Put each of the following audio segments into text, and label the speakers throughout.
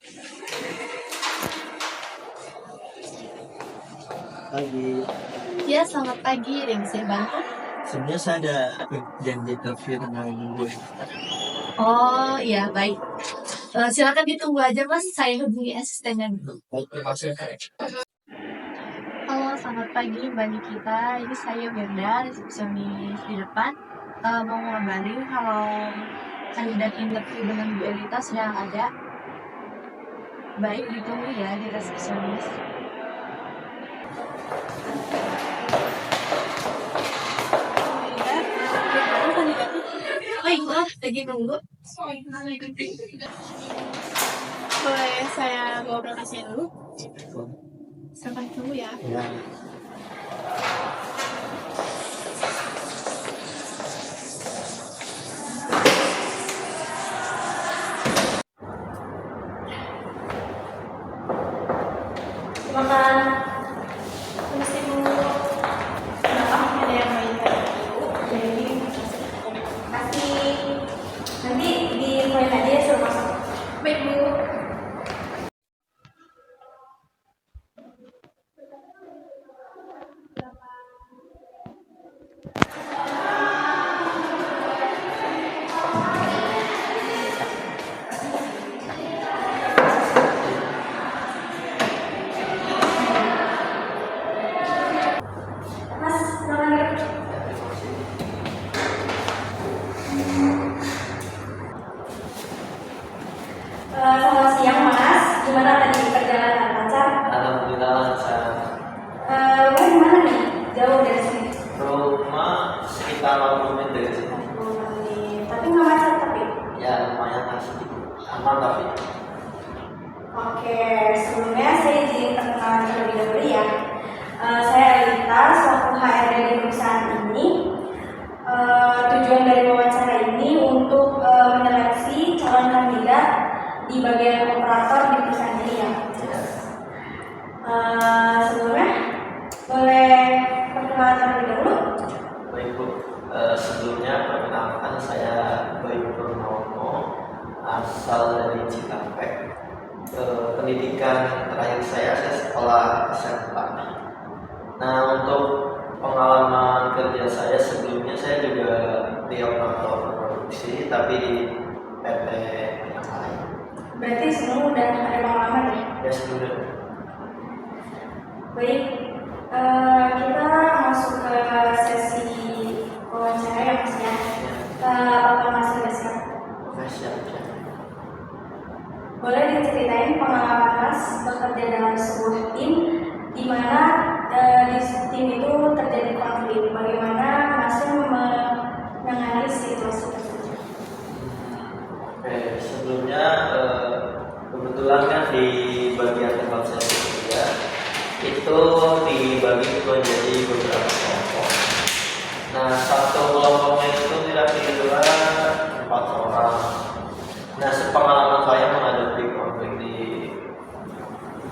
Speaker 1: Pagi.
Speaker 2: Ya, selamat pagi. Ada yang bisa bantu?
Speaker 1: Sebenarnya saya ada janji interview tanggal minggu ini.
Speaker 2: Oh, iya, baik. Silakan ditunggu aja, Mas. Saya hubungi asistennya dulu.
Speaker 1: Baik, terima kasih.
Speaker 2: Halo, selamat pagi, Mbak Nikita. Ini saya Berda, resepsionis di depan. Mau ngabarin kalau kandidat interview dengan Bu Elita sedang ada. Baik, ditunggu ya di resepsionis. Baik, maaf, lagi nunggu. Boleh saya bawa berkasnya dulu? Silakan tunggu ya.
Speaker 1: Ya.
Speaker 2: Makan. Permisi Bu. Kenapa ada yang mau interview? Jadi kasih. Nanti di poin aja ya suruh masuk. Baik Bu. Mas, silakan. Selamat siang Mas, gimana tadi perjalanan lancar?
Speaker 1: Alhamdulillah lancar.
Speaker 2: Rumah di mana nih? Jauh dari sini.
Speaker 1: Rumah sekitar 80 menit dari sini.
Speaker 2: Tapi nggak macet tapi.
Speaker 1: Ya lumayan asik. Aman tapi.
Speaker 2: Oke, sebelumnya saya izin perkenalan terlebih dahulu ya. Saya Elita, selaku HRD di perusahaan ini. Tujuan dari wawancara ini untuk menyeleksi calon kandidat di bagian operator di perusahaan ini ya. Sebelumnya boleh perkenalan terlebih dahulu.
Speaker 1: Baik Bu, sebelumnya perkenalkan saya Bayu Purnomo, asal dari Cikampek. Pendidikan terakhir saya sekolah SMA. Nah, untuk pengalaman kerja saya sebelumnya saya juga di operator produksi, tapi di PT yang lain.
Speaker 2: Berarti semua udah ada pengalaman ya?
Speaker 1: Ya sebelumnya.
Speaker 2: Baik, kita masuk ke sesi wawancara ya Mas ya. Apakah Mas sudah siap?
Speaker 1: Oke, siap.
Speaker 2: Boleh diceritain pengalaman Mas bekerja dalam sebuah tim di mana di tim itu terjadi konflik. Bagaimana Masnya menangani situasi tersebut?
Speaker 1: Oke, sebelumnya kebetulan kan di bagian tempat saya bekerja itu dibagi menjadi beberapa kelompok. Nah, satu kelompoknya itu kira-kira 4 orang. Nah, sepengalaman saya menghadapi konflik di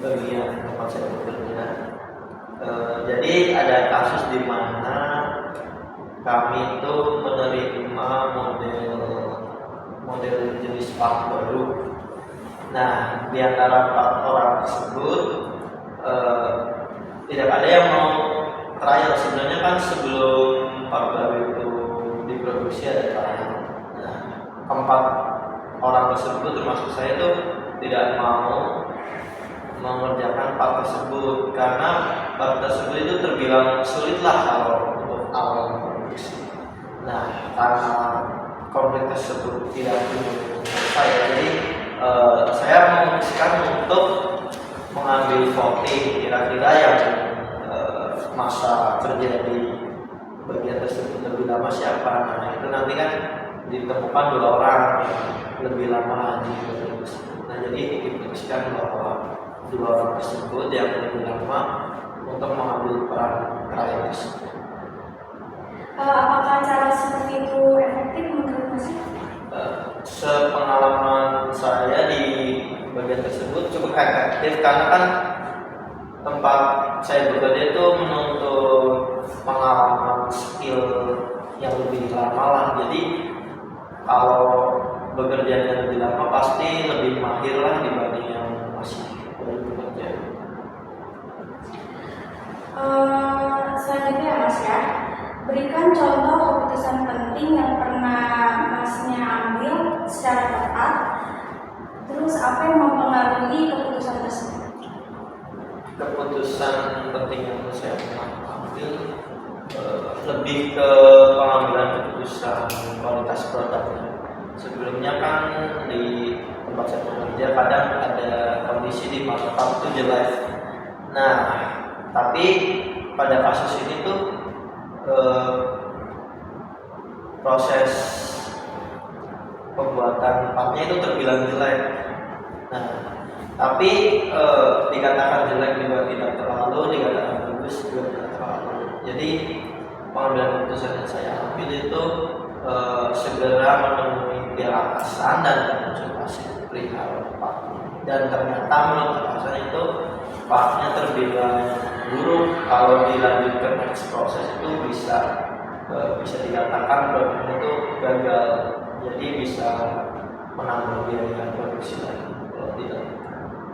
Speaker 1: bagian tempat saya bekerja. Jadi ada kasus di mana kami itu menerima model jenis part baru. Nah, di antara 4 orang tersebut tidak ada yang mau trial. Sebenarnya kan sebelum part baru itu diproduksi ada trial. Nah, 4 orang tersebut termasuk saya itu tidak mau mengerjakan part tersebut karena part tersebut itu terbilang sulit lah kalau untuk awal produksi. Nah, karena konflik tersebut tidak selesai, jadi saya memutuskan untuk mengambil voting kira-kira yang masa kerja di bagian tersebut lebih lama siapa. Nah, itu nanti kan ditemukan 2 orang yang lebih lama di bagian tersebut. Nah, jadi diputuskan bahwa 2 orang tersebut yang lebih lama untuk mengambil peran trial tersebut.
Speaker 2: Apakah cara seperti itu efektif menurut Mas?
Speaker 1: Sepengalaman saya di bagian tersebut cukup efektif karena kan tempat saya bekerja itu menuntut pengalaman skill yang lebih lama lah. Jadi kalau bekerja lebih lama pasti lebih mahir lah dibanding yang masih baru bekerja.
Speaker 2: Selanjutnya Mas ya, berikan contoh keputusan penting yang pernah Masnya ambil secara tepat. Terus apa yang mempengaruhi keputusan tersebut?
Speaker 1: Keputusan penting yang saya pernah ambil lebih ke pengambilan keputusan kualitas produknya. Sebelumnya kan di tempat saya bekerja kadang ada kondisi di markup itu jelek. Nah, tapi pada kasus ini tuh proses pembuatan partnya itu terbilang jelek. Nah, tapi dikatakan jelek juga tidak terlalu, dikatakan bagus juga tidak terlalu. Jadi pengambilan keputusan yang saya ambil itu segera menemui pihak atasan dan konsultasi perihal partnya. Dan ternyata menurut atasan itu partnya terbilang buruk. Kalau dilanjutkan next proses itu bisa dikatakan produknya itu gagal. Jadi bisa menambah biaya produksi lagi kalau tidak.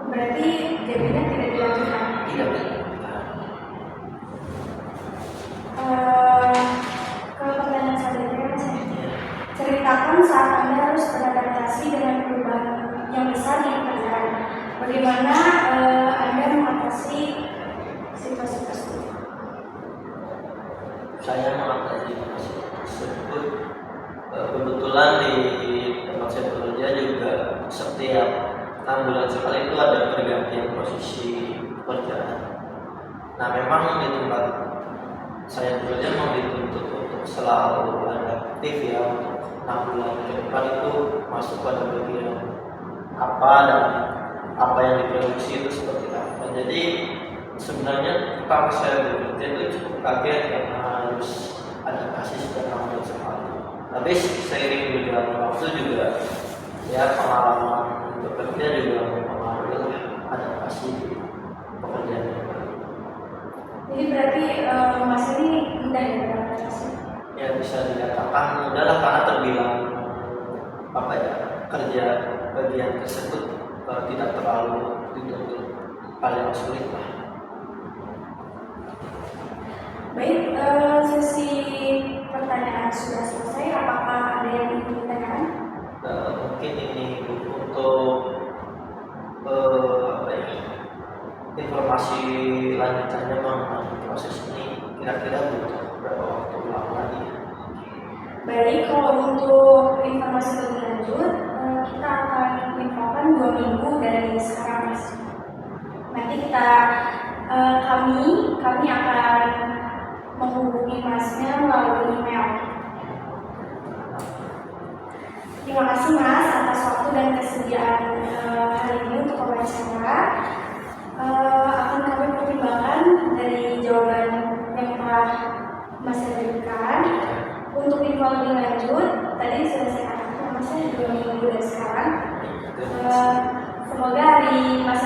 Speaker 2: Berarti jadinya tidak dilanjutkan?
Speaker 1: Tidak.
Speaker 2: Ke pertanyaan selanjutnya Mas ya. Ceritakan saat Anda harus beradaptasi dengan perubahan yang besar di pekerjaan. Bagaimana Anda mengatasi situasi tersebut?
Speaker 1: Saya mengatasi situasi tersebut kebetulan di tempat saya bekerja juga setiap 6 bulan sekali itu ada pergantian posisi pekerjaan. Nah, memang di tempat saya bekerja memang dituntut untuk selalu adaptif ya, untuk 6 bulan ke depan itu masuk pada bagian apa dan apa yang diproduksi itu seperti apa. Jadi sebenarnya pertama saya bekerja itu cukup kaget karena harus adaptasi secara 6 bulan sekali. Tapi seiring berjalannya waktu juga ya pengalaman bekerja juga mempengaruhi adaptasi pekerjaan.
Speaker 2: Jadi berarti Mas ini mudah ya beradaptasi?
Speaker 1: Ya bisa dikatakan mudah lah karena terbilang kerja bagian tersebut tidak terlalu dituntut hal yang sulit lah.
Speaker 2: Baik, sesi pertanyaan sudah selesai. Apakah ada yang ingin ditanyakan?
Speaker 1: Mungkin ini untuk informasi lanjutannya mengenai proses ini kira-kira butuh berapa waktu lama lagi?
Speaker 2: Baik, kalau untuk informasi lebih lanjut, kita akan infokan 2 minggu dari sekarang Mas. Nanti kami akan menghubungi Masnya melalui email. Terima kasih Mas atas waktu dan kesediaan hari ini untuk wawancara. Akan kami pertimbangkan dari jawaban yang telah Mas berikan. Untuk info lebih lanjut, tadi sudah saya katakan Mas 2 minggu dari sekarang. Semoga hari Mas